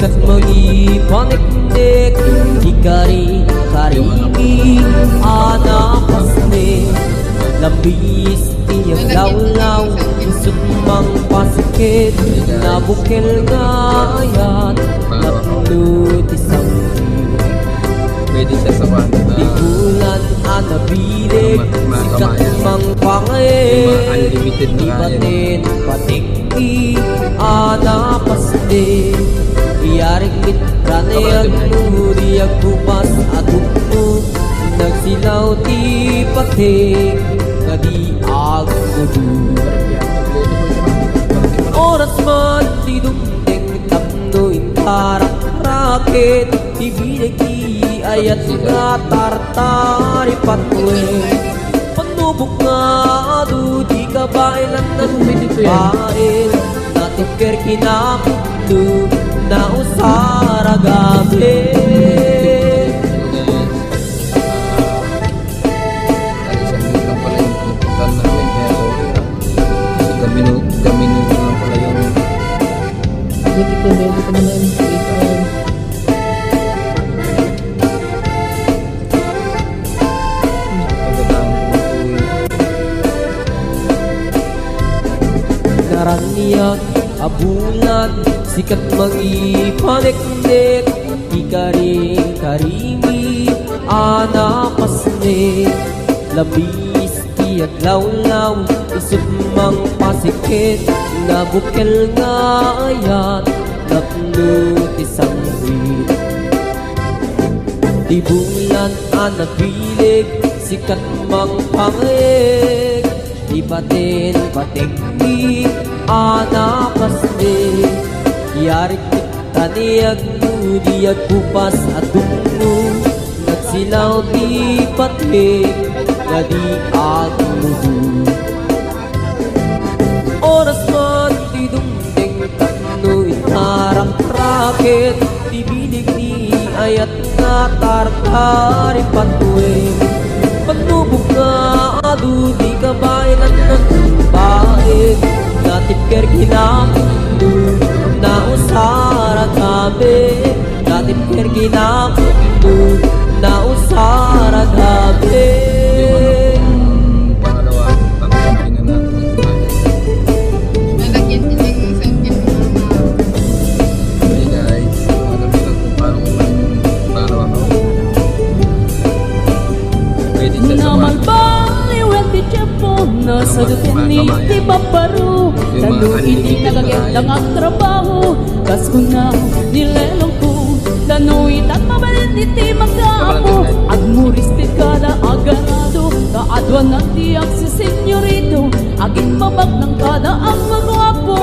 sikat maipaniknik, ikari-karimi, anapasne, labis tiyag lawlaw, sumang pasikit, nabukil ngayat, napulot isang pwede siya sa one. di bulan anabilig, sikat mang pangit, Unlimited di na kaya. batin patikti, anapasne, iyarigit ranayag mo, diyag bupas atong mo, nagsilaw ti patik, kadi agmudu. Oras man ti dumdeng tapno intarak rakit, ibilig ayat nga tartari patwe, panubok nga adu di kabailan ng bail, natikir kinakudu na usara gabi. Isang minuto lang pala yung pupuntahan namin, kaya sorry na. Kasi gaminuto lang pala yung Buti ko naman Karaniyak abulan, sikat mangipaniknik, ikari-karimi, anapasne, labis tiyag lawlaw, isumang pasikit, nabukil ngayat, napnut isang wit. Di bulan anabilig, sikat mang pangit, di batin patikti, anapasne, yarik taniyag mo, diyag bupas atong mo, nagsilaw di patik, kadi agmudu. Oras man di dumding tatno intarang rakit, di bilig ni ayat nga tartari patwe, panubog nga adu di kabailan ng baik, natipker kinakudu na usara gabi, natipker kinakudu na usara gabi. yung pangalawa, pangalampin na natin. Lalagyan din ng isang Hey guys, alam nyo lang kung paano kumain yung pangalawa ko. Pwede siya sa naman one. baliwet di tiyapo, nasa dutin ni di paparu, talo hindi nagagandang ang trabaho, kas ko na nilelong ko, tanuit at mabalin iti magkaapo, agmuristit ka na aganado, kaadwan na tiyak si senyorito, aging mabag ng kada ang magwapo.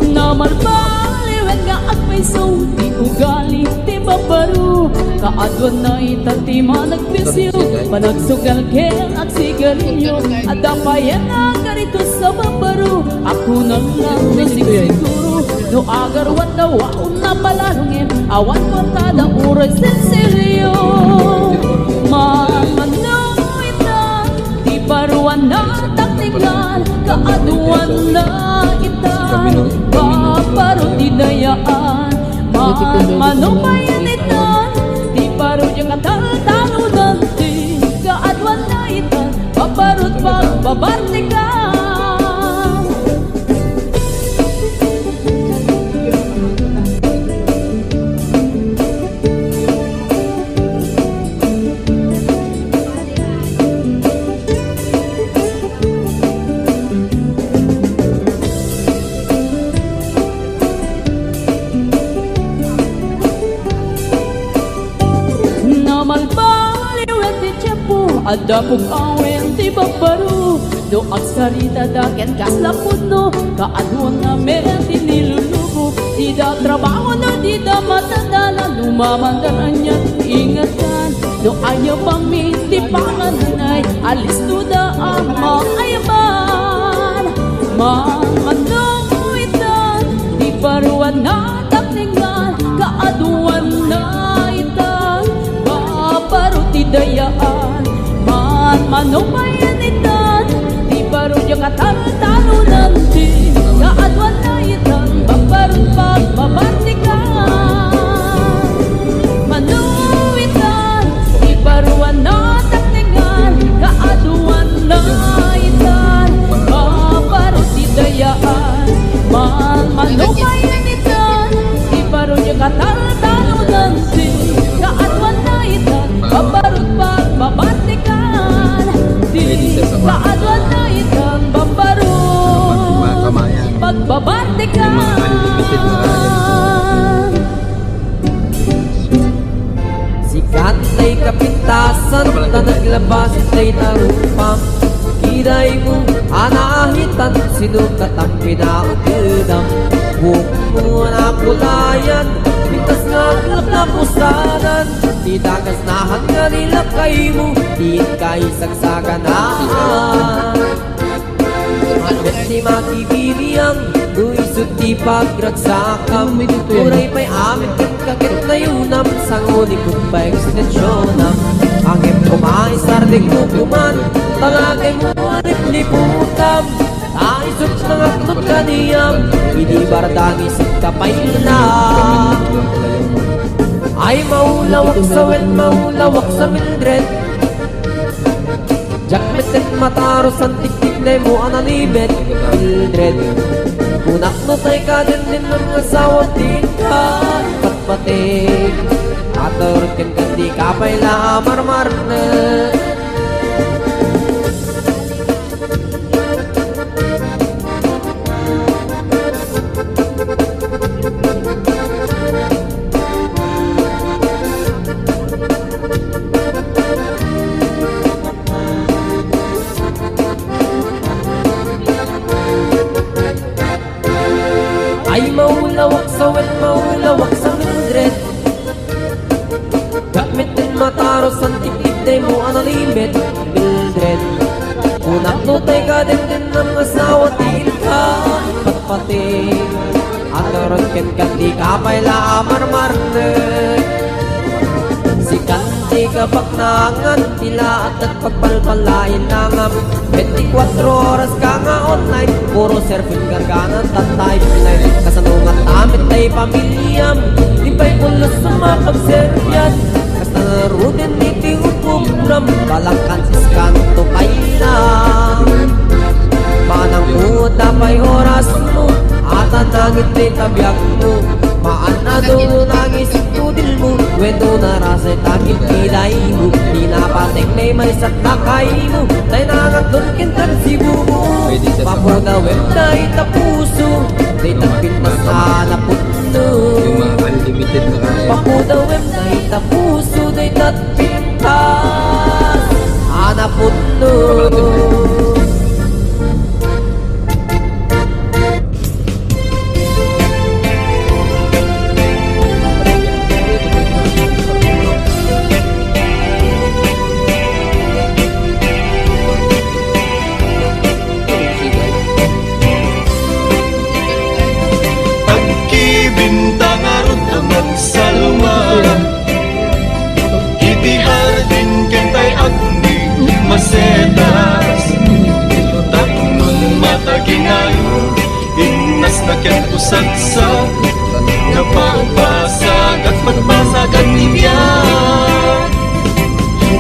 Naman baliwet nga at may so, di ugali, di babaru, kaadwan na itati managpisyo, panagsugal kel at sigarilyo, at dapayan na ganito sa babaru, ako na lang nasiguro, no agarwan na waon na palalungin, awan ko tada uray sensilyo. Mamano ita, di baruan na taktingan, kaaduan na ita, paparo di dayaan, mamano bayanitan, di baro yung katal-talo nanti, kaaduan na ita, paparot pagbabartikan. Ada kong awen ti babaru, do agsarita daken kaslapod no, kaaduan nga meron ti nilulubo, di da trabaho no, di da matadala, lumamandaran niya ingatan, do ayaw pang miti pangananay, alis to da ang maayaman. Mamano itan, di baruan na takningan, kaaduan na itan, babaro ti dayaan. Manong bayanitan, di baro yung katal-talo nanti, kaadwan na itan, babarong pagbabartik Itasan ta naglabas tay tarupang Kiday mo anahitan sinukat ang pinautidam Buhok mo na kulayan Pintas nga nakapusanan Di dagas na hanggang nilakay mo Di kay sagsaganaan Mandat ni makibibiyang Luisot di pagragsakam Turay pa'y amin kakit na yunam Sango ni kumpa ekstensyonan Angin kumais sarding kukuman Tangagay mo anip liputam Taisot ng aknot kaniyam Hindi bardangis at kapay na Ay maulawak sa wet, maulawak sa Mildred Jackmet at mataros ang tiktik na mo ananibet Mildred Kunak no tay ka din ng asawa din ka Patpatik Atorot kan kandi kapay la marmar na Ay maulawak sa wet, maulawak sa Mildred Gamit din mataros ang tiktik day mo analimit Mildred Unak nutay ka din ng asawa tiin ka Patpating Ataron ken kandi kapay la marmarne Si kandi kapag nangan tila at pagpalpalain nangam 24 oras ka nga online Puro surfing garganan tatay pinay Kasanungat amit ay pamilyam Di pa'y pulos sa mapagseryan Kasta narudin iti upubram Balangkan iskanto kailang Manang mo tapay oras mo Ata nangit ay tabyak mo Maanado nangis tudil mo Wendo narasay takip kilay mo Di napatek na may sakakay mo Tay nangatun kintan si bumo Papuda web na itapuso Day tapit na sana putno Yung mga unlimited na kaya Papuda web na itapuso Day tapit na sana putno Bintang arot amang salwa Itihar din kentay agni masetas Taknong matagingayo Innas na ken usagsa Napapasag at pagpasag at ibiyag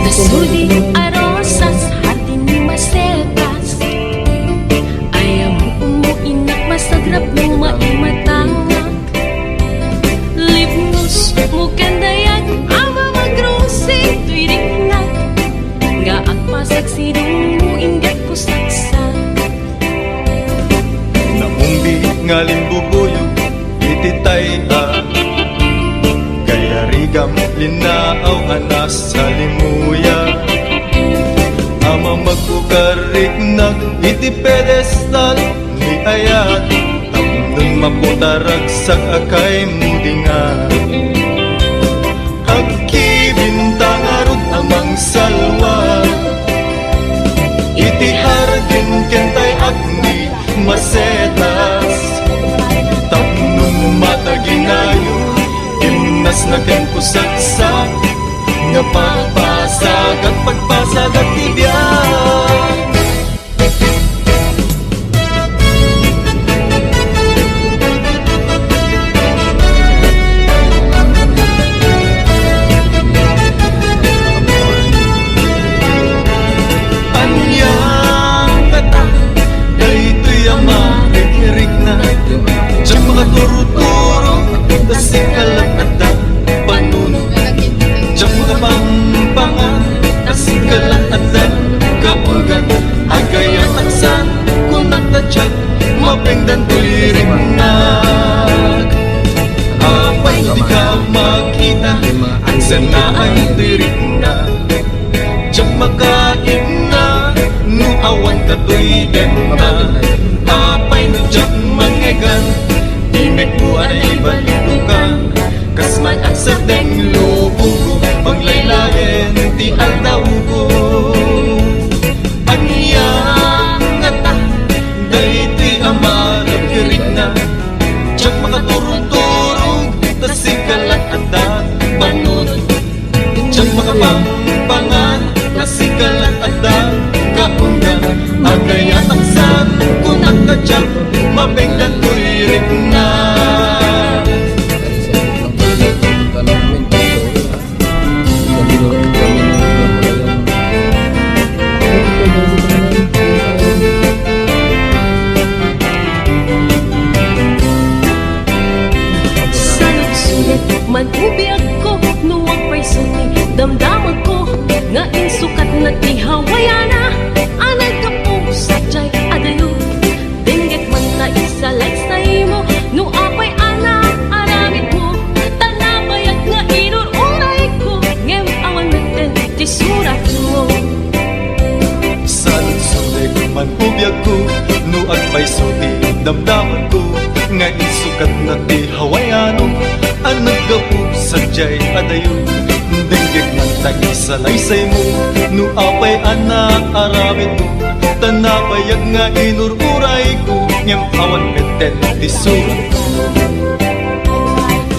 Nasulit arosas hati ni masetas Ayaw mo umuinak masagrap mo maimatangak Lipnos mo kandayag ama magrosing tuirignat Nga ang pasagsidong mo ingat ko saksa Naumbi nga limbubuyog ititay Kaya rigam linaaw anas sa limuya Ama magkukarignak iti pedestal ni ayat Tapnon maputarag sa akay mudinga Agki bintang arot amang salwa Itihar din kentay agni masetas Tapnon mataginayo Imnas na ken kusagsak Nga pagpasag at pagpasag at ibiyag Anyang kata Daytoy ang makikirig na Diyan mga turo-turo Nasikalat at panuno Diyan mga pampangan Nasikalat at kapugan Agayang taksan Kung nagtadyak Mapingdan tuliring nag Apay di ka makita Ang sana ay tirig na Diyak makain na no awan katoy den na apay no diyak mangegan inek mo ay balitukan kasman ang sardeng lubong ko paglaylayan ti aldaw ko anyang ngata dayti amarag kirig na diyak makaturong-turong tasikalat at panunod diyak makapangpangan tasikalat at kaundan agay at aksan kung nagkadyak mabenggan ko'y rig na Man ubiyag ko, nuwag pa'y suni damdaman ko, nga insukat na tihawayana anay ka po sa jay adayo dinggit man na isa like sa imo no apay ana aramid mo tanabayag nga inururay ko ngem awan natin ti surat mo Sanang sulit man ubiyag ko nuag pa'y suti damdaman ko nga insukat na ti hawayano ang naggapu sa jay adayo dinggit man tagi sa laysay mo no apay anak aramid mo tanapayag nga inururay ko ngem awan beten ti surat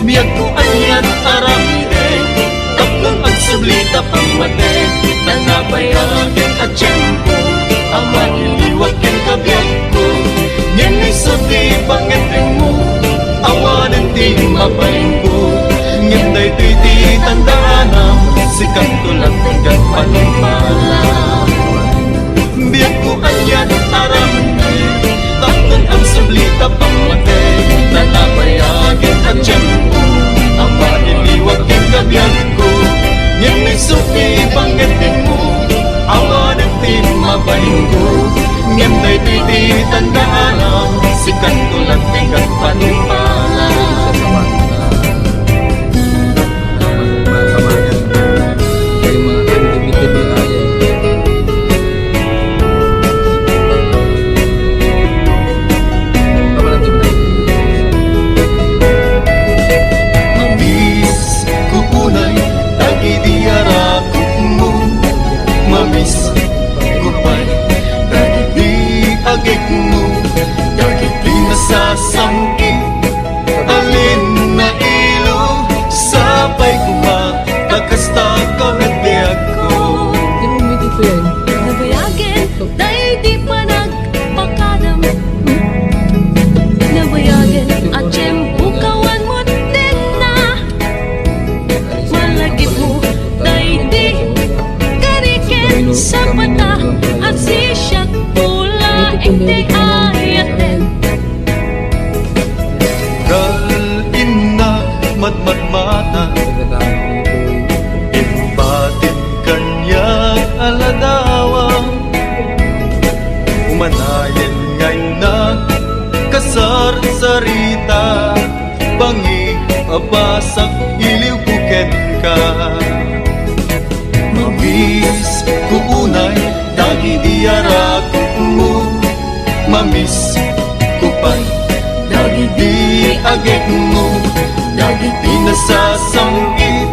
biyag ko anyan aramide tapnon ang sublita pamate tanapayagin at tiyempo ang maniliwag ken kabiyag ko ngem isuti pangeteng mo awanan ti mapaling ko ngem daytoy ti tandanam sikang tulad ken panumpala biyag ko anyan aramide tapnon ang sublita pamate tanapayagin at tiyempo ang maniliwag ken kabiyag ko ngem isuti pangeteng mo awanan ti mapaling ko ngem daytoy ti tandanam sikang tulad ken panumpala sasamkin alin na ilo sapay kumakakasta kamit biyag ko nabayagin day di pa nagpakadam nabayagin at tiyempo kawan mo din na malagip mo day di karikin sa mata at sisyak pula hindi ayaten matmata ibatin kanyang aladawa umanayan ngay na kasar sarita bangi abasak iliw kuken ka mamis kuunay dagi diarakot mo mamis kupay dagi di agek mo dagi di nasasangit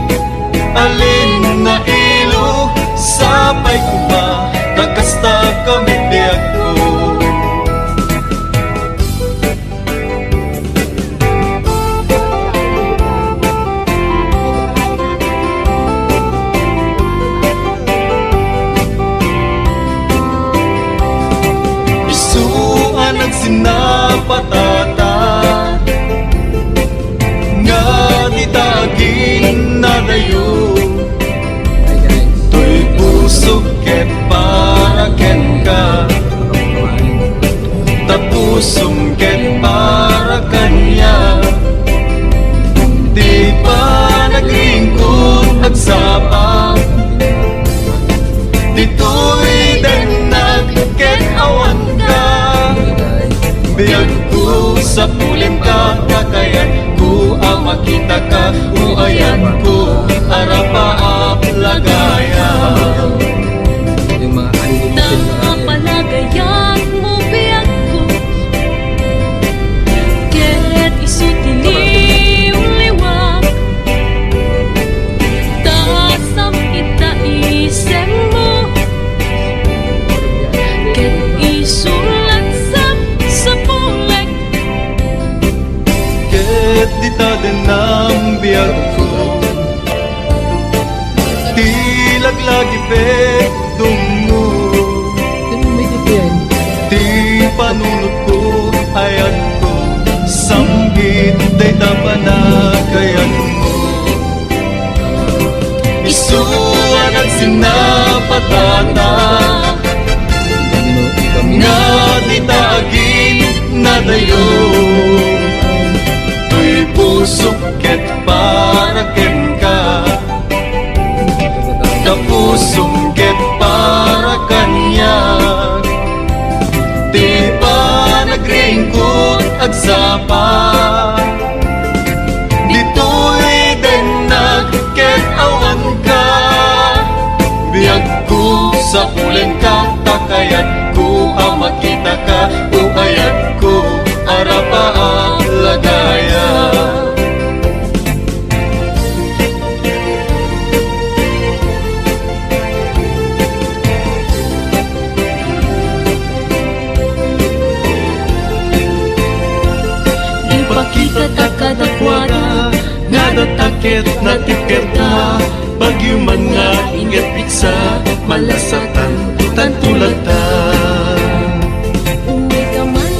alin na ilo sapay kuma takasta kami biyag ko isuan ang sinapatata tagin na dayo tuy pusok ket para ken ka tapusong ket para kanya di pa naglingkod agsapa dito'y danag ket awan ka biyag ko sa pulim ka kakayan ko ang makita ka uayan ko arapaap lagayan sinapatana nga ditagin na dayo tuy pusok ket para ken ka kapusok ket para kanya di ba nagringkot agsapa dito'y den nagket awan ka biyag ko sa pulen ka takayat ko ang makita ka uayat ko arapa ang lagaya Ipakita ta kadakwada nga datakit na tikerta bagyo man nga ingat piksa malasatan tantulata Uwi ka man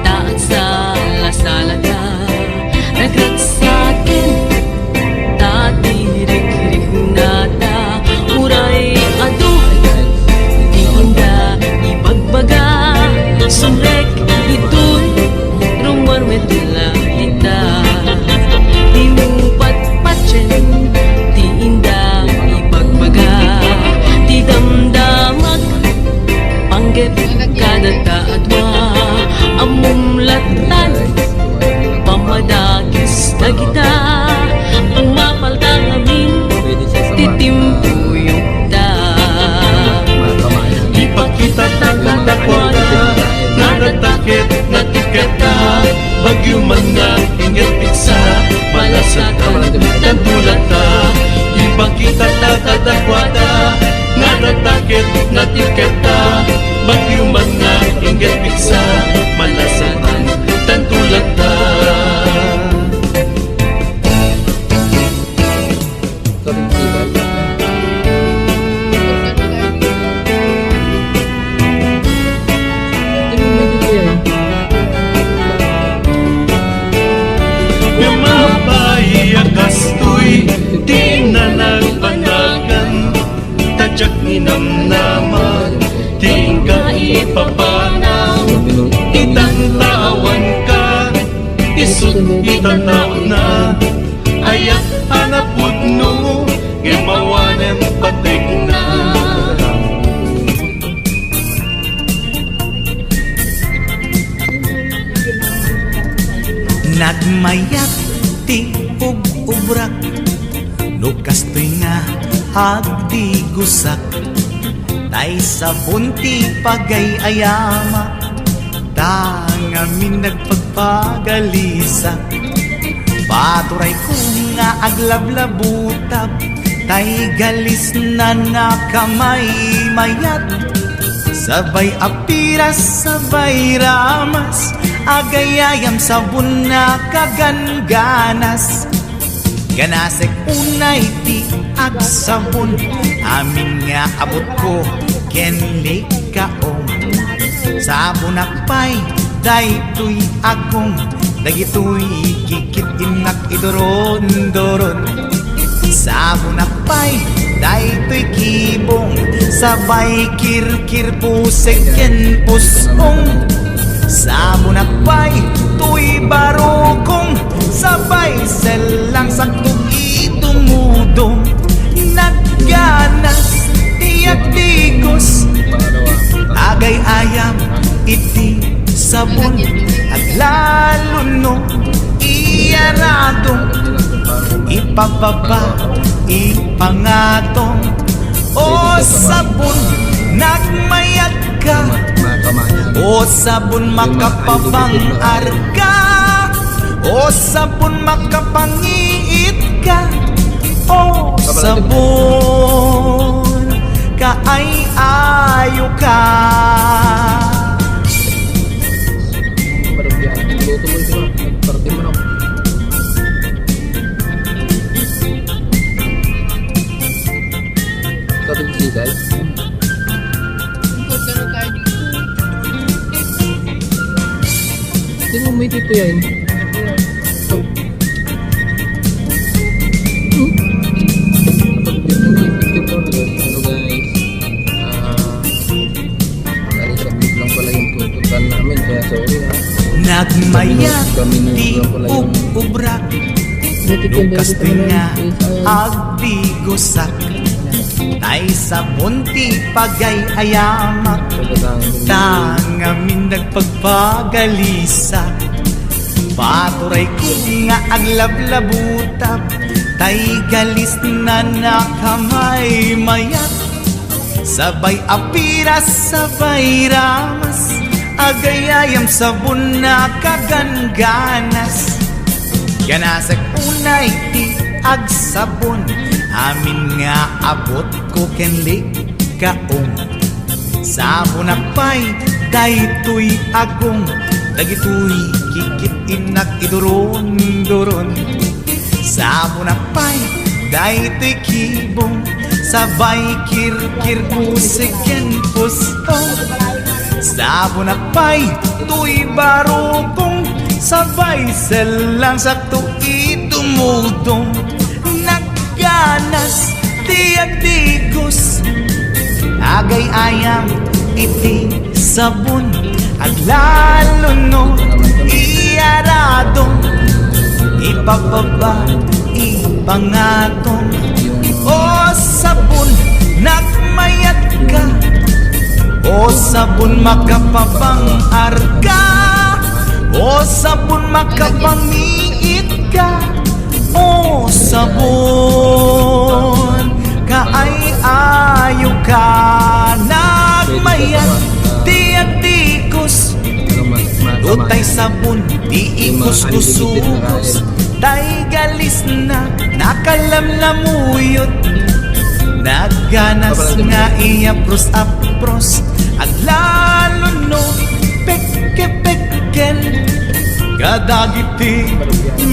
taat sa lasalata nagragsakin tatirik-rik nata uray ado di inda ibagbaga sumrek ito'y rumar medula ita di mo patpatsin di inda ibagbaga di damdamag panggep kada taadwa amumlatan pamadagis na kita umapaltang amin titimpuyok da ipakita tangan dakwada nga datakit na tiketa bagyo man nga ingat piksa malasatan tantulata ipakita tangan dakwada nga datakit na tiketa bagyo man nga ingat piksa malasatan tantulata Kastoy di na nagpanagan tadyak ni namnaman di ka ipapanaw itantawan ka isut itanaw na ayak hanapod no gemawanen patig na nagmayat ti ubrak lukas to'y nga agdi gusak tay sa bunti pagay ayama tangamin nagpagpagalisak paturay ko nga aglablabutab tay galis na nakamay mayat sabay apiras sabay ramas agayayam sabon na kaganganas ganasek unay ti agsabon amin nga abot ko kenlik kaong sabon akpay daytoy agong dagitoy kikit inak idoron-doron sabon akpay daytoy kibong sabay kirkir pusek ken pusong sabon akpay tuy barokong sabay selang sakto itumudong nagganas tiyak digos agay ayam iti sabon at lalo no iyaradong ipababa ipangatong o sabon nagmayat ka o sabon makapabang arka o sabon makapangiit ka o sabon kaay ayo ka Tingnan mo dito yan. mayat di ubrak Lukas nga agdigusak Tay sa bunti pagay ayamak Tangamin nagpagpagalisak Paturay ko nga aglablabutap Tay galis na nakamay mayat Sabay apiras, sabay ramas Agayayam sabon na kagangganas Ganasag unay di agsabon Amin nga abot ko kenlik kaong Sabon akpay daytoy agong Dagitoy kikit inak iduron-duron Sabon akpay daytoy kibong Sabay kir-kir pusikin pustong Sabon akpay tuy barukong Sabay selang sakto itumudong Nagganas tiag-digos Agay ayam iti sabon At lalo no iyaradong Ipapaba ipangatong O sabon nagmayat ka O sabon makapabang arka O sabon makapangiit ka O sabon kaay-ayo ka Nagmayat tiag-tikos Utay sabon di ikus-kusukos Tay galis na nakalamlamuyot Nagganas nga iapros-apros At lalo no peke-pekel Kadagiti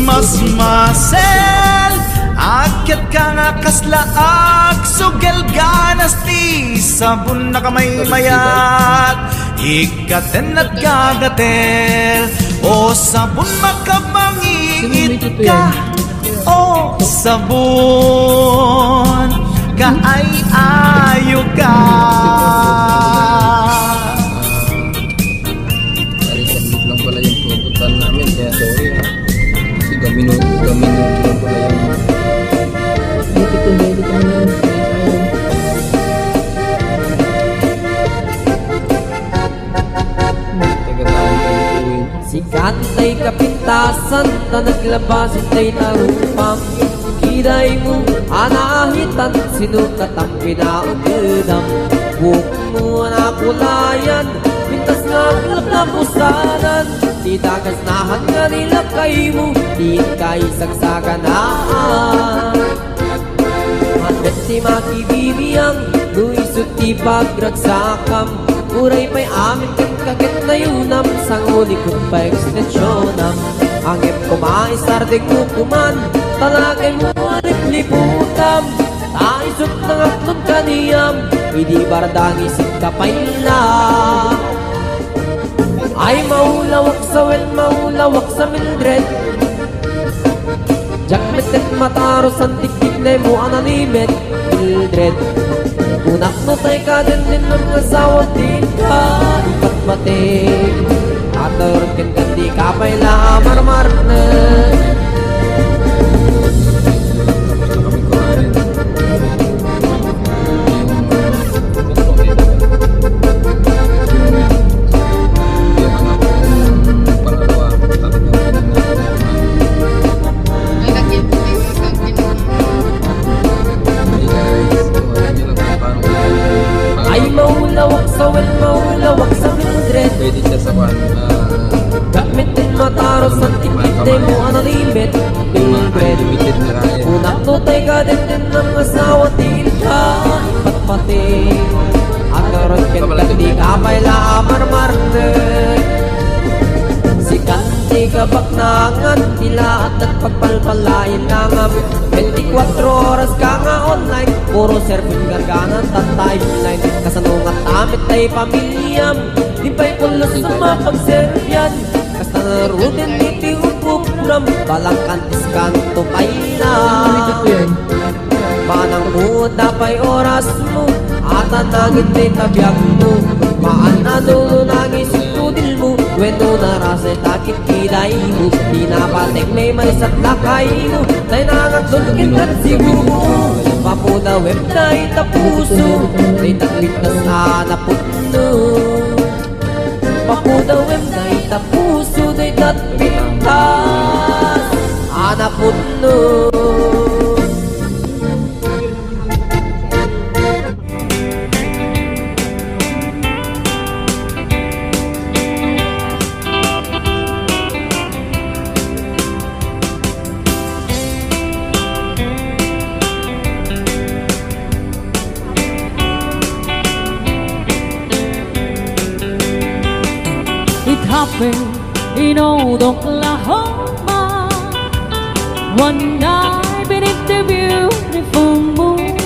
mas masel Akyat ka nga kaslaag Sugel ganas ti sabon na kamay mayat Ikaten at gagatel O sabon makapangingit ka O sabon kaay-ayo ka Saglit lang pala yung pupuntahan namin kaya sorry ha kasi gaminut lang pala yung taga-tahan kayo tuwin Sikat tay kapintasan na naglabasin tay tarupang Kiday mo anahitan sinukat ang pinaugedam Buhok mo na kulayan Pintas nga glap na pusanan Di dagas na hangganila kay mo Di kay sagsaganaan Mandat si makibibiyang Luisot ti pagragsakam Uray pa'y amin kang kaget na yunam Sang uli kong pa-extensionam Ang kumaisardig mo kuman Talagay mo alip-liputam Taisot ng aklong kaniyam Hindi bardang isip kapay na Ay maulawak sa wen, maulawak sa Mildred Jakmetet mataros ang tiktik na mo ananimet Mildred Unak no tay ka din ng asawa din ka Ipatmatik Atorkin kandi kapay la marmarne pwede siya sa kwan Gamitin mataros ang tikite mo ananimet Mildred limited na raya Unak no tay ka din ng asawa din ka Ipatmatik Atorkin kandi kapay la marmarne Sikanti kabaknangan Tila at nagpagpalpalain langam 24 oras ka nga online Puro surfing garganan tatay online Kasanungat amit tay pamilyam Di pa'y pulos sa mapagservyan Kasta na rudin iti upupuram Balang kantis kanto pa'y na Panang muda pa'y oras mo At ang nangit ay tabiyag mo Maan na dulo nang isip ko ilmu Wendo narase takit kiday mo Pinapatek may marisat lakay mo Tay nangatulungin at siguro Papuda web na itapuso Tay takbit na sana puno Papuda web na itapuso Tay takbit na sana puno. It happened in old Oklahoma one night beneath the beautiful moon.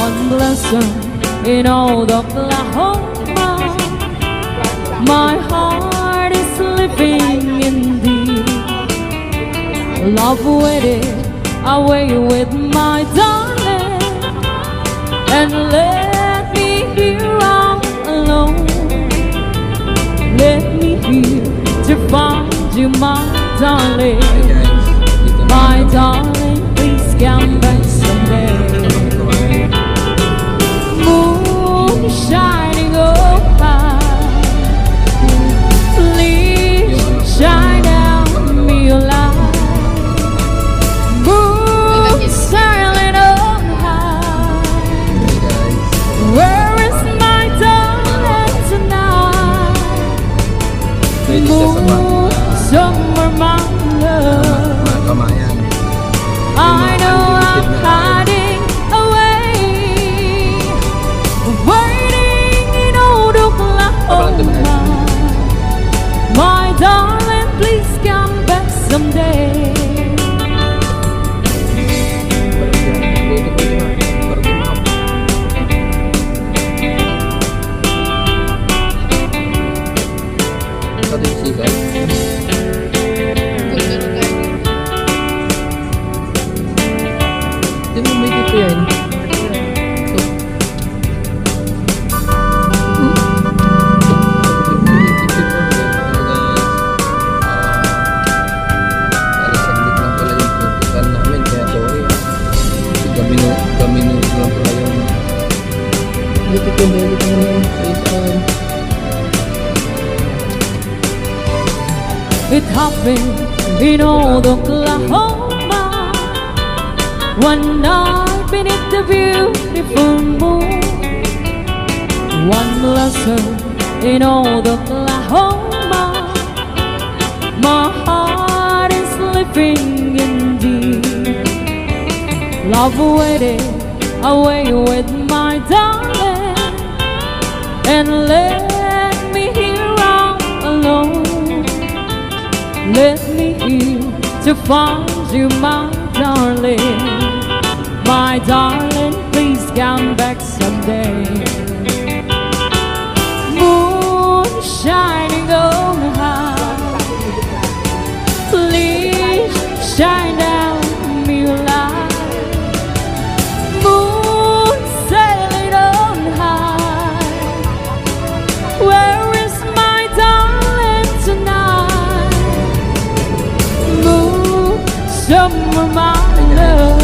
One blossom in old Oklahoma. My heart is living in thee. Love waited away with my darling and let me here all alone. Let me here to find you, my darling. Hey guys, dito na My darling, please come back someday. Moon shining oh high, please shine down me your light. Moon sailing oh high, Hey guys, where is my darling tonight? pwede siya sa Moon, somewhere my love. mga kamayan. I know I'm hiding away, waiting in old Oklahoma. My darling, please come back someday. Hindi mo may dito yan. Saglit lang pala yung pupuntan namin, kaya sorry ah. Kasi gaminus lang pala yung dito ko naman It happened in old Oklahoma one night beneath the beautiful moon. One blossom in old Oklahoma. My heart is living in thee. Love waited away with my darling and let me here all alone. Let me here to find you, my darling. My darling, please come back someday. Moon shining on high, please shine down me your light. Moon sailing on high, where is my darling tonight? Moon, somewhere my love.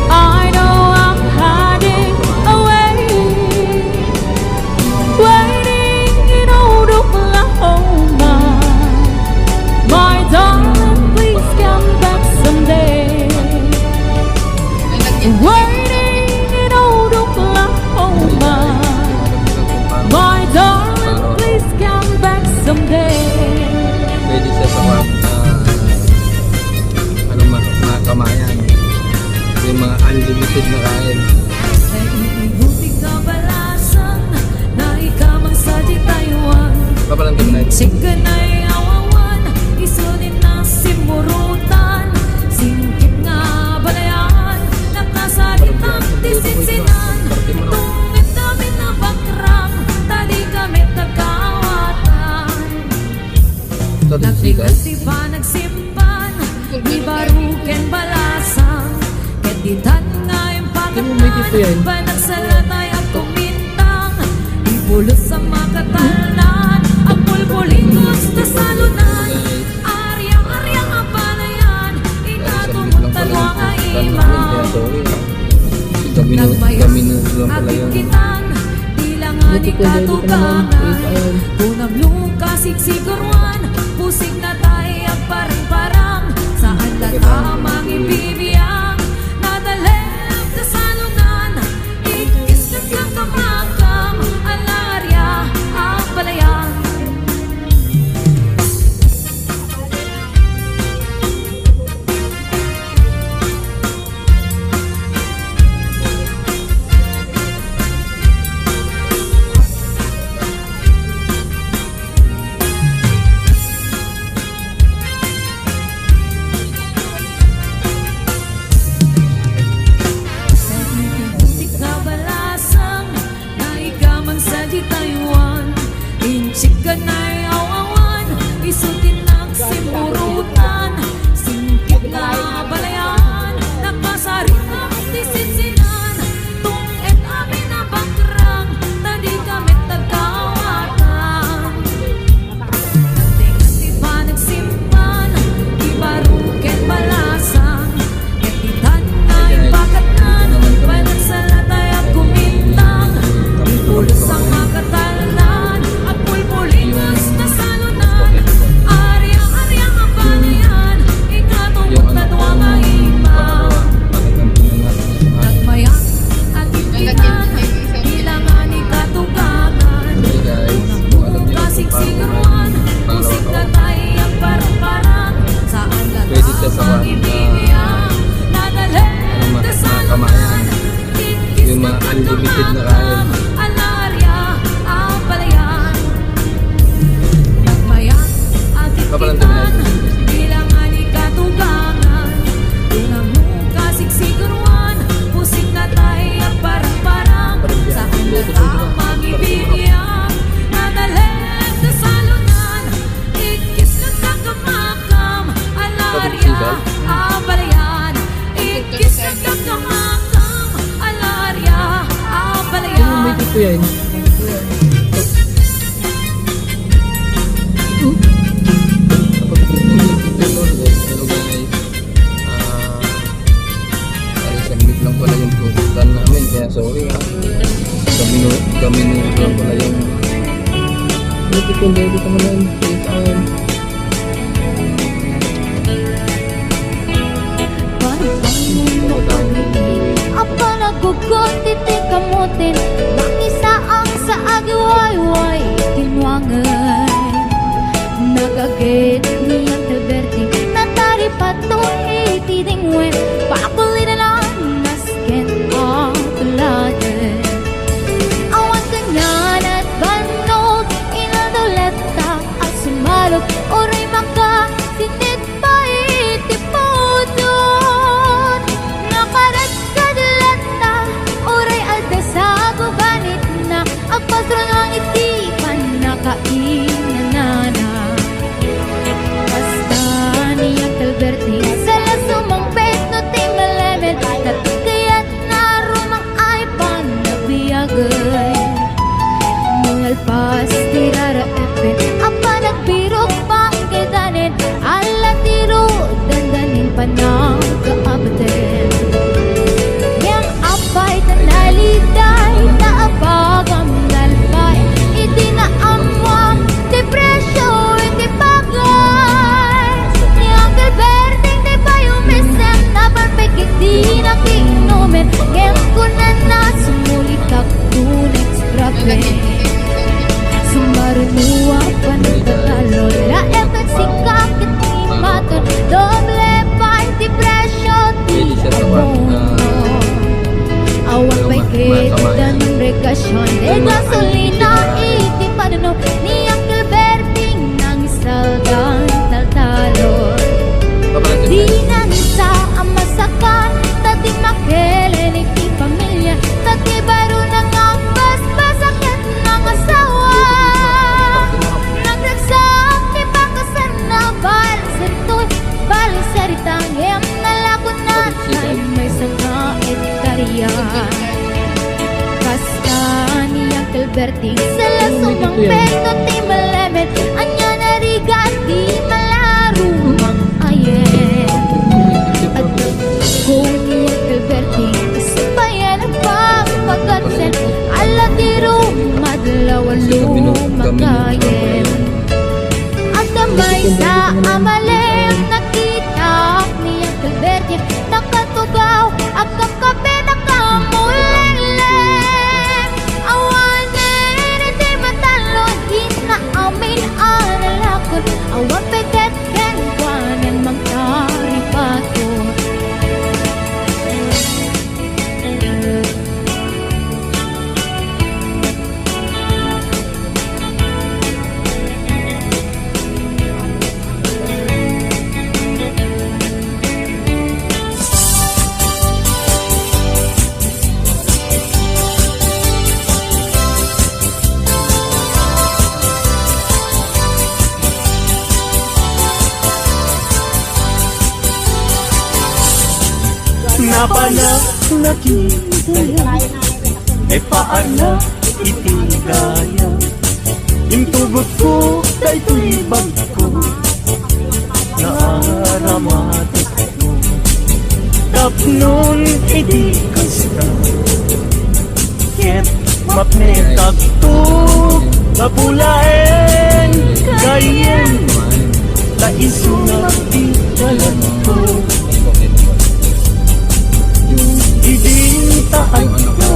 I know I'm hiding away, waiting in old Oklahoma. My darling, please come back someday. Waiting in old Oklahoma. My darling, please come back someday. pwede siya sa mga kamayan. Yung mga unlimited na kain. Ibuti kabalasan na ikamang sa di Taiwan. Papalang tayo. Siganay awawan, isunin na simurutan. Singkit nga balayan, nakasalitang disisinan. Tungit namin na bakrang, tali kami nagkawatan. Nagsigasipa, nagsimpan, ibaruken balasan. Keditan nga yung Hindi mo may dito yan. pagkatan, panagsalatay at kumintang. Ipulos sa mga Gamino lang pala yung Akikitan, tila nga di katugangan. Unang luka, siksiguruan, pusik na tayo parang-parang. Saan na tamang ibibiyang, nadalip na salunan. Ikis na kang kamakam, alarya, ang palayan. Di kabalasang naigaman sa di Taiwan. Inchik ka na'y awawan, isutin ng simurutan. Singkit na balayan, nagpasarin ng tisinsinan. Tung et amin na bakrang, na di kamit nagkawatan. Nating-ati pa nagsimpan, di baruket balasang. Ketitan na ipakatan, panan sa latay at kumintang. Pulos ang makatalan, at pulpulinos na salunan. Arya-arya ang panayan, ikatumot na tuwang aimaw. Nagmayak at ikitan, ilangan ikatugangan. Kasing-siguruan, musik na tayo ang parang-parang. Saan na Pwede siya sa tamang ibibiyang, nadalhin na salunan. yung mga unlimited na kain. Alarya, ang palayan. Nagmayak at Kapalan ikitan, tayo ilangan ikatugangan. Unang muka, siksiguruan, pusik na tayo ang parang-parang. Saan na tamang ibibiyang, nadalhin na salunan. Ikis na kakamakam, alarya, ang palayan. Ikis na kakamakam, alarya, ang palayan. Ito yan. Saglit lang pala yung pupuntan namin, kaya sorry ha. Gamino lang pala yung ito ko dito ka naman. Apa nagugot titik kamutin Makisaang sa agiwayway Tinwangan Nagagit niyang Alberti Natari patuhi tidingwen Pakulinan ang nasken ang tulagan Awan kanyan at banog Inadoleta at sumalog Oray maka tinit pa itipudon Nakarat kadalata Oray aldasago ganit na Ang patron ang itipan Nakainanana Basta niyang Alberti Sala sumang bet no timalemen Natigayat na rumang ay panabiyagay Mungalpas tirara epin Apa nagbiro pang kedanin Ala tiro dandanin panang kaabatin Yang apay tanaliday Naabagam nalpay Iti na amwang depresyo Iti bagay Ni Uncle Berting di pa yumisem Na perfect di na kinumin Ngayon ko na sumulit kakunik sprabe Sumarunuwa pa nagtatalo La efek sikap iti maton Doble pa iti presyo Ti Pwede siya sa Awan pa'y kita ng regasyon De gasolina iti panuno Ni Uncle Berting nang isalgang taltalon Di nang isa ang masakan Tati makelen iti pamilya Tati baro nang ambas Basakit ng asawa Nagdagsak ni pakasan na balisan to'y Balisaritang iyang nalakot na Ay may sanga etaryan Basta niyang Alberting Sala sumang peto ti malemet Anya narigat di malarumang ayen At kung niyang Alberting Sabayan ang lumakayin. At damay sa amalem nakita ni Uncle Bertie, nakatugaw at kakape nakamulelem. Awanin hindi matalon, hinaamin aralakon, awan peget ken kwanen magkaripato. Napanak nakikaya, e paana itigaya. Yung tugot ko kay tulibag ko, naaramatik ko. Tapnon idi kasta, ket mapnetag to, napulaen kayen, taisunag di dalan ko. Idintaan ka,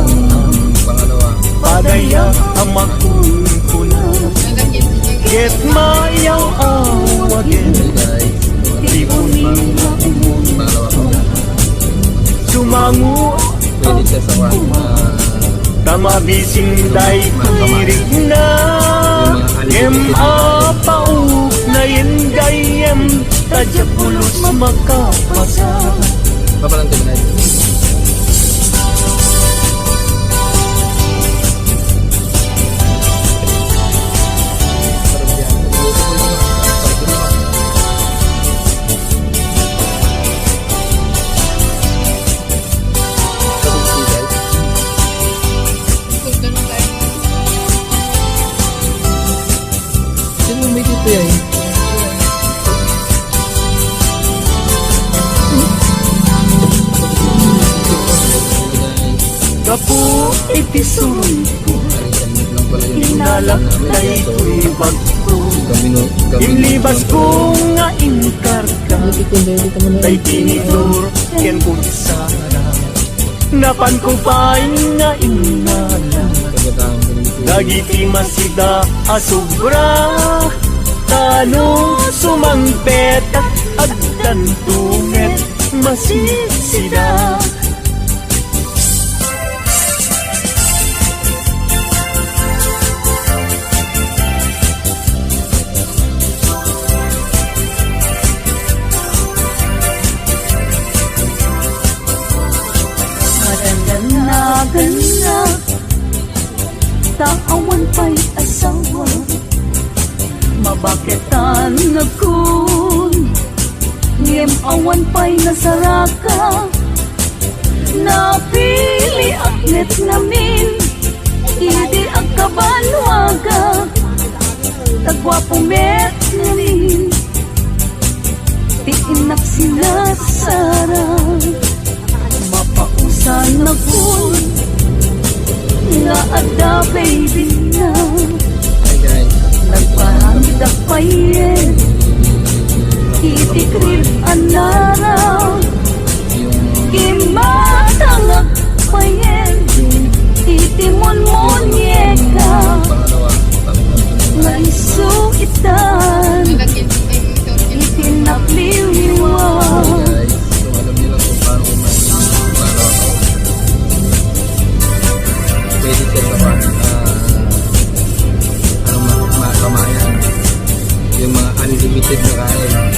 padaya ang magkumpuna. Ket mayaw awagin, di unin sumangu tamabising day tumirig na. Pauk na yin gayem, tadya pulos makapasa. Papalantin na ito. Sino may dito yan? Kapu itisurun ko, inalak na ito'y bagko. Inlibas ko nga inkarka, tay tinidor ken kunsara. Napan ko pa'y nga inala, dagiti masida asubra. Tano sumangpet at agdan tunget masisida. Ganda, taawan pa'y asawa, mabaketan nagkun, ngem awan pa'y nasaraka, napili aknet namin, idi agkabanwaga, tagwapumet namin, tiinak sila sarang, mapausan na kun, nga ada baby na nagpahamdak pa yen, itikrib anaraw, kimatangak pa yen, itimon-monyeka, nga isukitan, itinapliwiwag. Pwede ka naman makamayan yung mga unlimited na kain.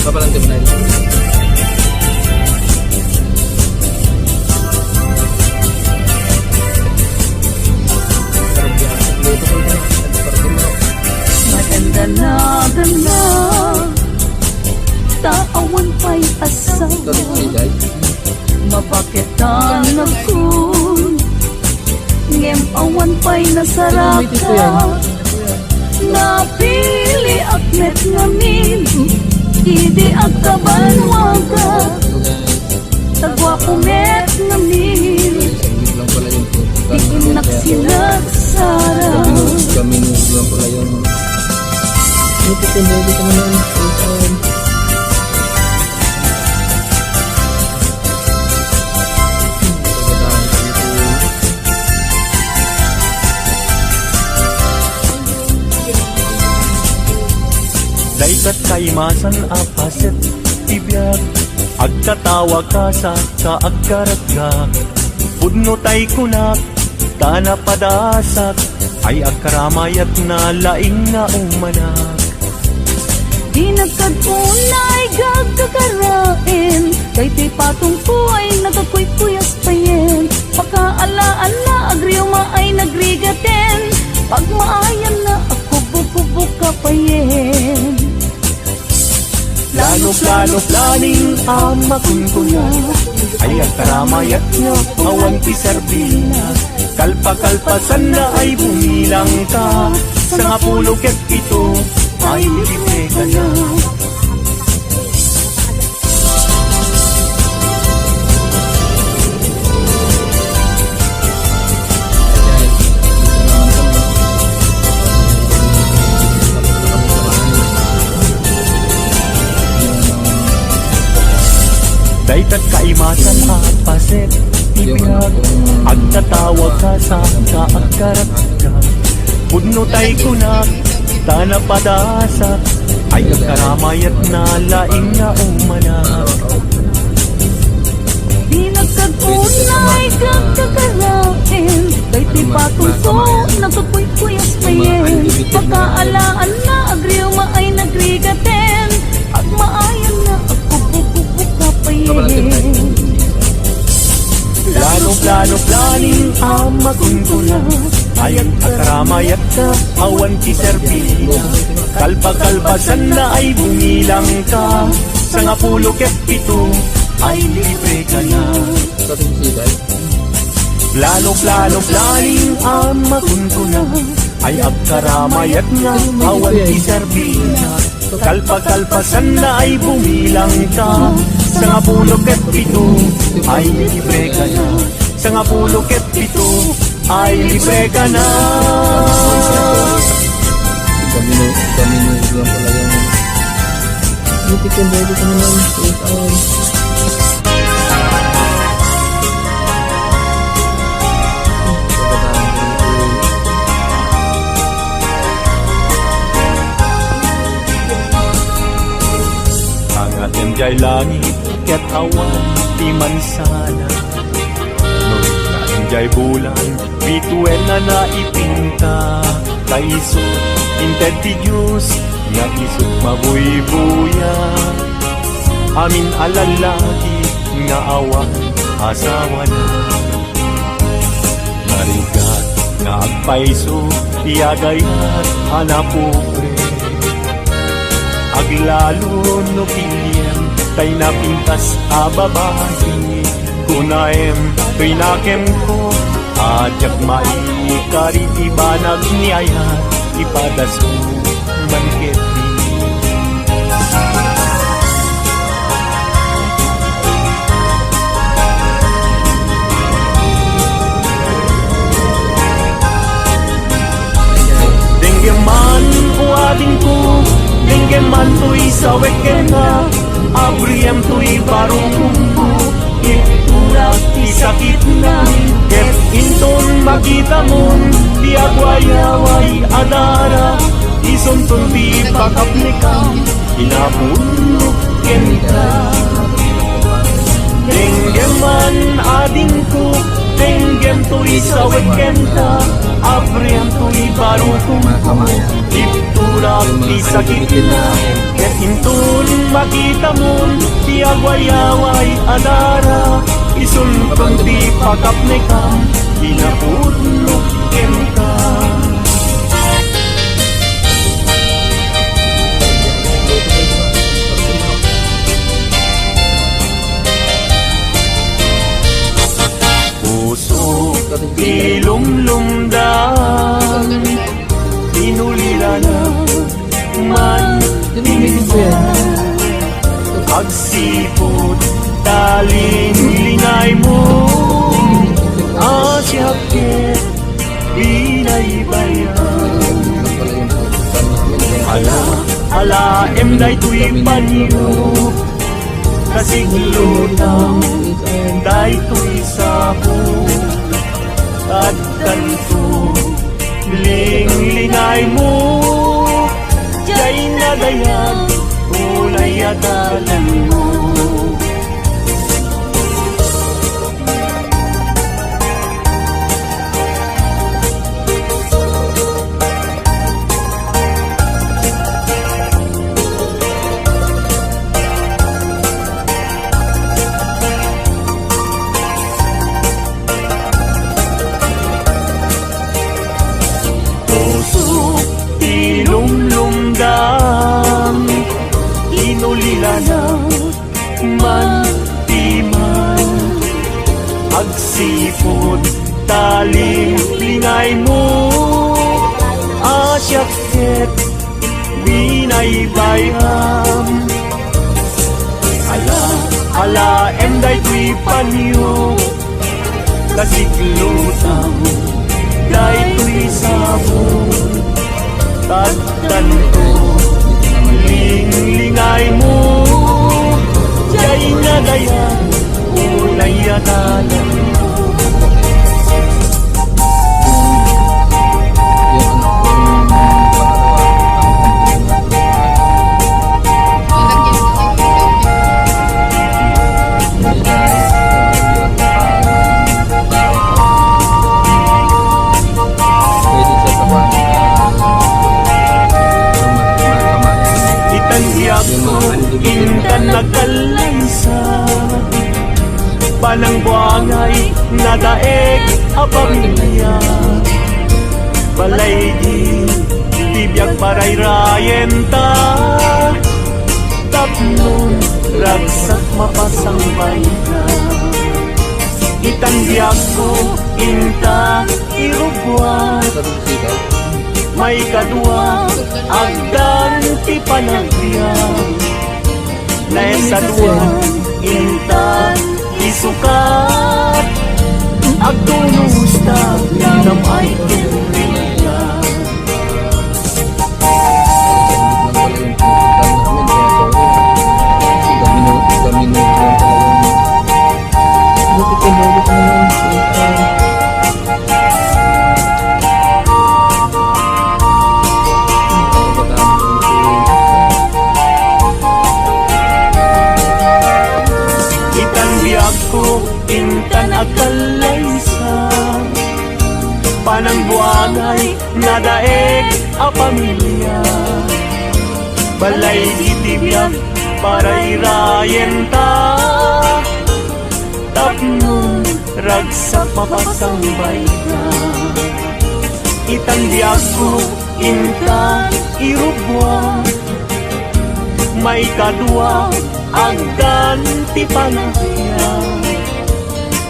Papalantin na ito. Maganda na ganda, taawan pa'y asawa, mabaketan nagkun, ngem awan pa'y nasaraka, napili akmet namin, idi agkabanwaga, tagwapumet namin Saglit lang pala yung tutukan namin. Inak sila Sara Gamino lang pala yung... Ito ko, baby ka naman. Daytat kaimasan apaset tibiyag agkatawa ka sa kaagkaragak pudno tay kunak tana padasak ay agkaramayat na laing na umanak Di nagkadunay gagkakarain Kay ti patong ko ay nagkakuy-kuyas payen Pakaalaan na agriyo ay nagrigaten Pag maayan na ako bububuk ka payen Plano planing ama kunkuna ay agkaramayat niya awan ti serbina kalpa-kalpasan na ay bumilang ka sa nga pulo ket ito ay libre ka na. Daytat kaimasan apaset tibiyag agtatawag ka sa kaagkarat ka pudno tay kunak tana padasak ay agkaramayat na laing na umanak Di nagkadunay gagkakarain Kay ti patong ko nagkakuy-kuyas payen Pakaalaan na agriyo ay nagrigaten Pag maayan na ako bububuk ka payen Plano planing ama kunkuna ay agkaramayat ka awan ti serbina kalpa-kalpasan na ay bumilang ka sa nga pulo ket pito ay libre ka na. Plano planing ama kunkuna ay agkaramayat nga awan ti serbina kalpa-kalpasan na ay bumilang ka sa nga pulo ket pito ay libre ka na. Sa nga pulo ket pito ay libre ka na. Gamino lang pala yung... Ito ko, baby ka naman. Angat yan jay langit ket awan di man sana nun kain jay bulan bituen na naipinta kaiso inted ti Diyos nga isut mabuy-buya amin alalaki nga awan asawa na narigat nga agpaiso tiyagayat anapupre aglalo no piliem tay napintas ababahi kunaem pinakem ko ajak maikarit ibanag niayat ipadaso mangketi denggeman uading ko denggeman tu'y sawek kena abriyam tu'y barong kumpo iturak ti sakit na ket inton makita mon ti agwayaway adara isuntun ti pakapnikam inapulok kenta denggeman ading ko denggem tu'y sawek kenta abriyam tu'y barong kumpo iturak ti sakit na ket inton makita mon ti agwayaway adara isuntun ti pakapnikam inapulok kenta. Puso ilumlumdan inulira na man pagsipot taling lingay mo sakit binaybayan. Ala, emday tuy panyo kasiglutan, day tuy sabo at kanto ling-lingay mo jay nagayag ulay atalan mo. Tinumlungdam, inulilana man timan, agsipod taling lingay mo, asyakit binaybayam. Ala, emday tuy panyo kasiglutan, day tuy sabon tagtanto ling-lingay mo jay nagayan ulay atalan mo. Intan nagkalansa panang buangay nadaeg a pamilya balay di tibiyag parayrayen ta tatlong ragsak mapasang bayna itanggiyak ko inta irugwan may kadua agdan ti panagbiyak na sa duwan intan isukat agtulusta na may kinrila. Intan akalaysa panang buagay nadaeg a pamilya balay itibiyag parayrayen ta tapno ragsak mapasang bayna itanggiyak ko inta irubwa may kadua agdan ti panagya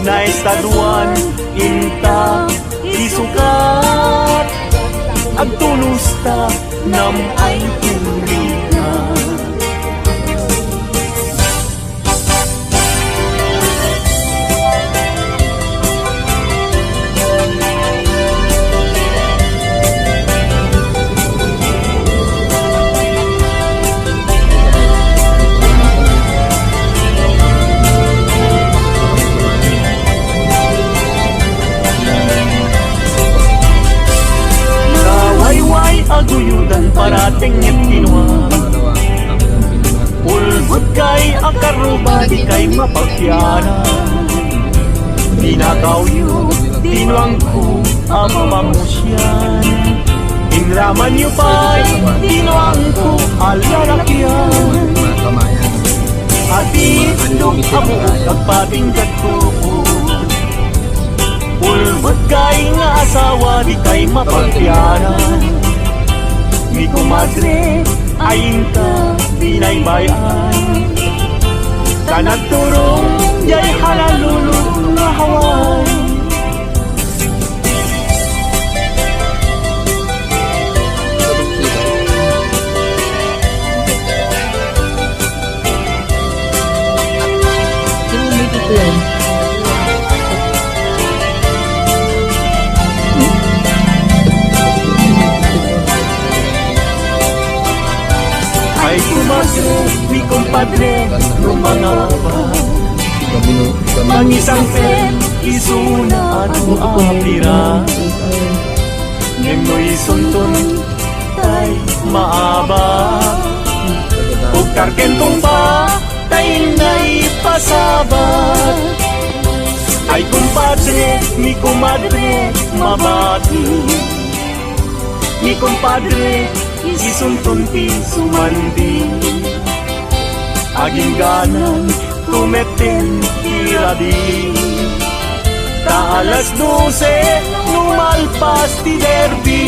na estaduan inta isukat agtulusta nam ay tinrina. Aguyudan parating yung kinuha Ulbut kay akaruba di kay mapagpiana Dinakaw yu, tinuang ko ang mamusyan Inraman yu pa'y tinuang ko alalakyan Ati nung amo nagpating katuko Ulbut kay nga asawa di kay mapagpianan Mi kumadre ayin ka binaybayan Kanagturong jay halalulog nga haway Ay kumadre, mi compadre, lumangaba. Ang isang pet, isuna at apira. Ngem no isuntun, tay maaba. Ukarken kong pa, tay na ipasabat. Ay kumpadre, mi kumadre, mabati. Mi compadre, isuntun ti sumandi. Aging ganan, tumeten tiradi. Ta alas 12, lumalpas ti derby.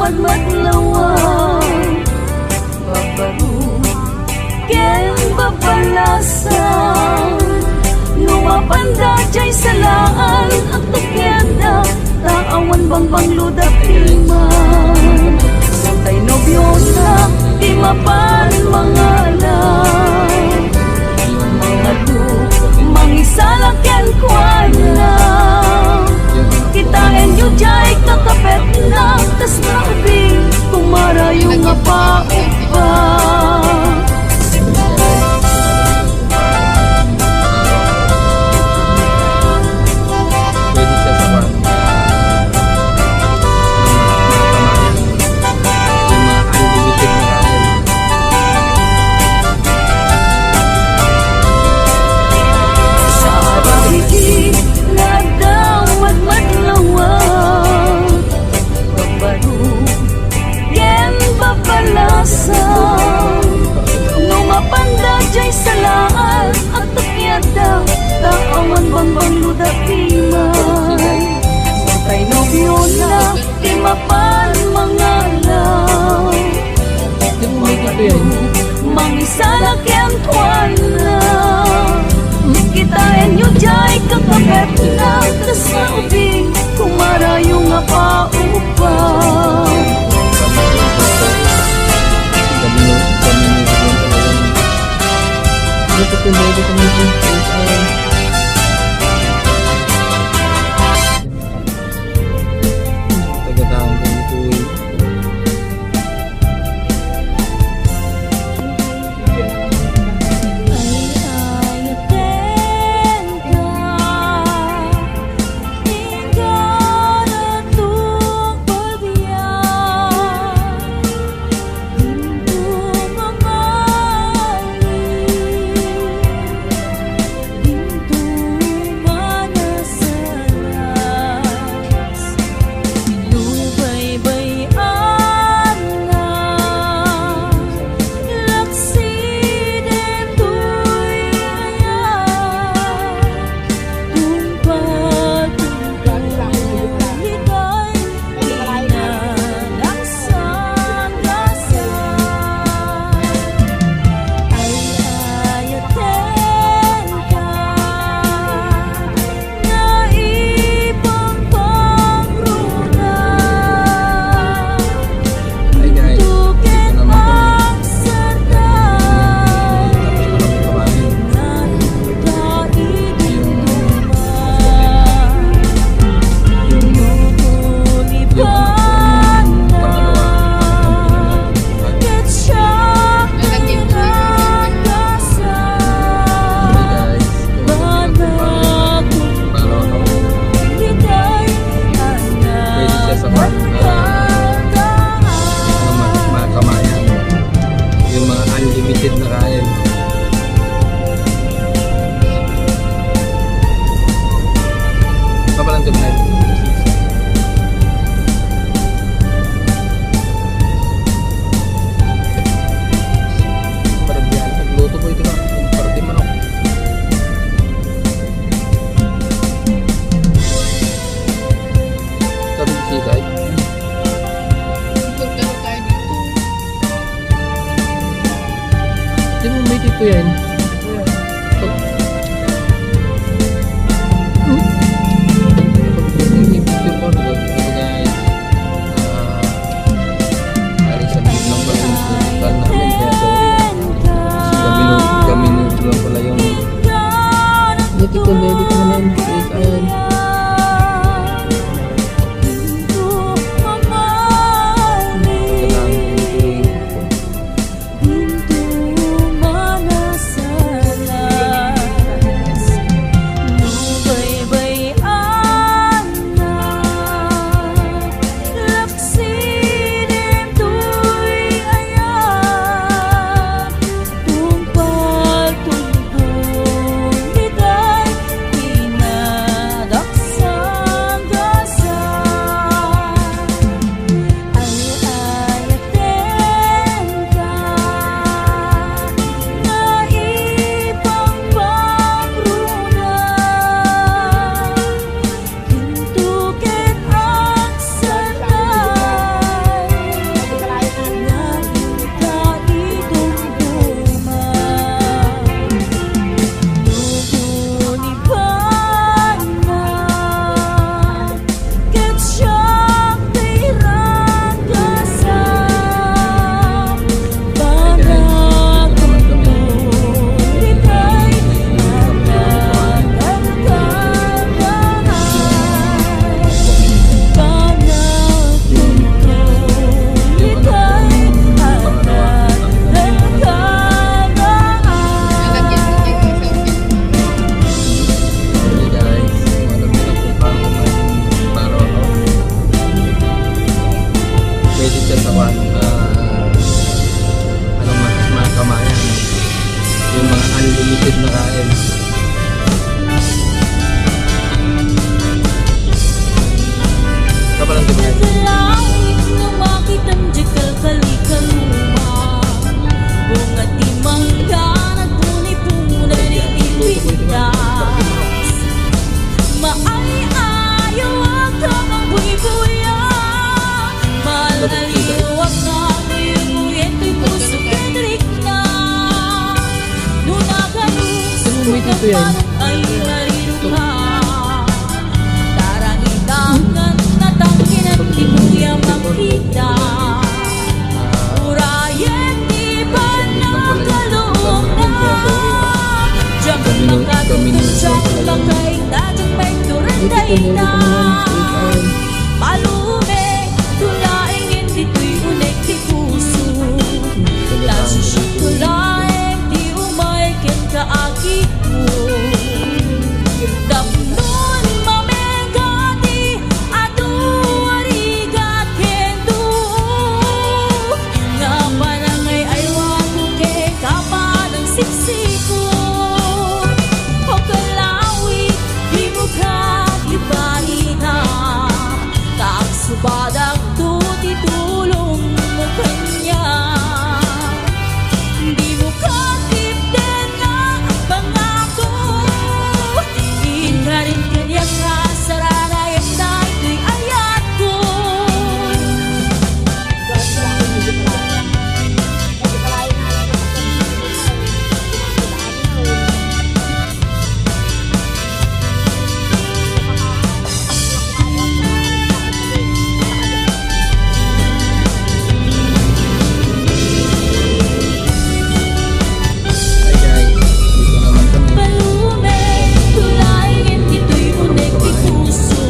Madlawang babaru ken babalasan lumapanda jay salaan at tukyada taawan bangbang luda pilman santay nobyo na di mapan mga lang mga luk mangisala ken kwana kitain yu jay kakapet na tas na ubi kumarayo nga paupa. Lumapanda jay salaan at tukyada taawan bangbang luda timay santay nobyo na di mapan mga law mangisala ken kwana kitain yu jay kakapet na tas na ubing kumarayo nga paupa. Ito yan. yan. ay narirugha. Darangitangan na tangin at di kuya makita. Urayan iba na kaloob na. Diyan makatutun siya lakay tajang may turanday na. Malume, tulaing hindi to'y unik di puso. Lasi siya tulaing di umaykit kaagi ko. Dapnon mamegati adu arigat kendo. Nga panangay ay wato kay kapan ang siksiko. O kalawi, di mo kagibalina. Subadak to titulong mo kanya. Di mo katipden ang pangako. Ingarin kanya ka saranay ang dahil ayat ko. Palume, tulaing ito'y unik di puso.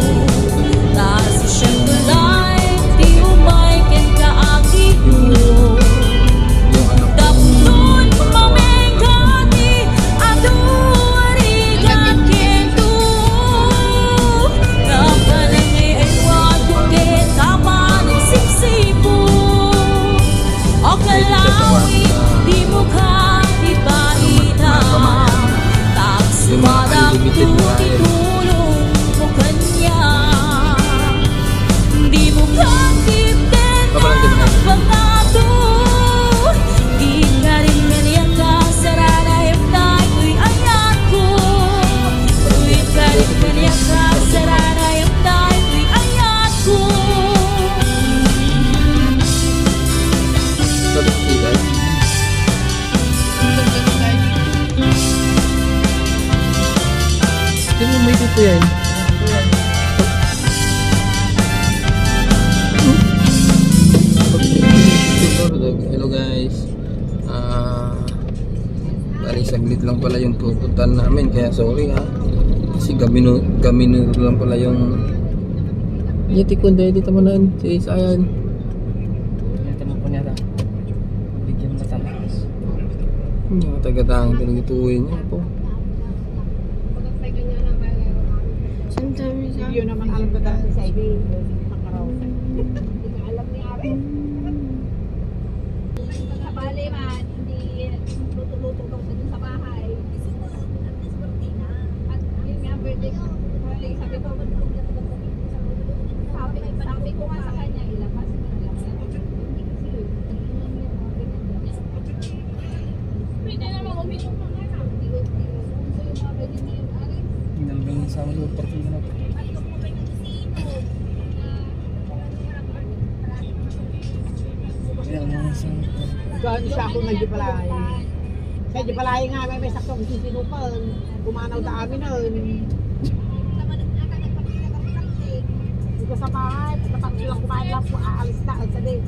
Lasi siyang tulaing di umaykin kaagi ko. Dapnon mamegati adu arigat kendo. Nga panangay ay wato kay kapan ang siksipo. O kalawi, di mo kagibalina. Sumadak to titulong mo kanya. Di mo katipden ang pangako. Ingarin kanya ka saranay ang dahil ayat ko. Ingarin kanya ka saranay ang dahil ayat ko. Sabi ko guys. Hindi mo may dito yan. Hello guys. Bali saglit lang pala yung pupuntahan namin, kaya sorry ha. Kasi gamino lang pala yung yeti ko dahil dito mo na si Isayan. Yung taga-taang tinagituin niya po. Yun naman alam ko dati sa ibig. Makarausan. Alam niya rin. Sa bali man, hindi luto-luto daw sa dun sa bahay. At yun nga, birthday ko. Sabi ko, sabi ko nga sa kanya, ilabas mo na lang. Pwede naman uminom ng ano. Hindi ko yung mga pwede niya yung alis. Nalagay sa mga partida na po. Gano'n siya ako nagdipalay. Sa dipalay nga may saktong sisinupan. Pumanaw sa amin nun. Dito sa bahay, pagkatapos lang kumain lang po, aalis na. Sa di,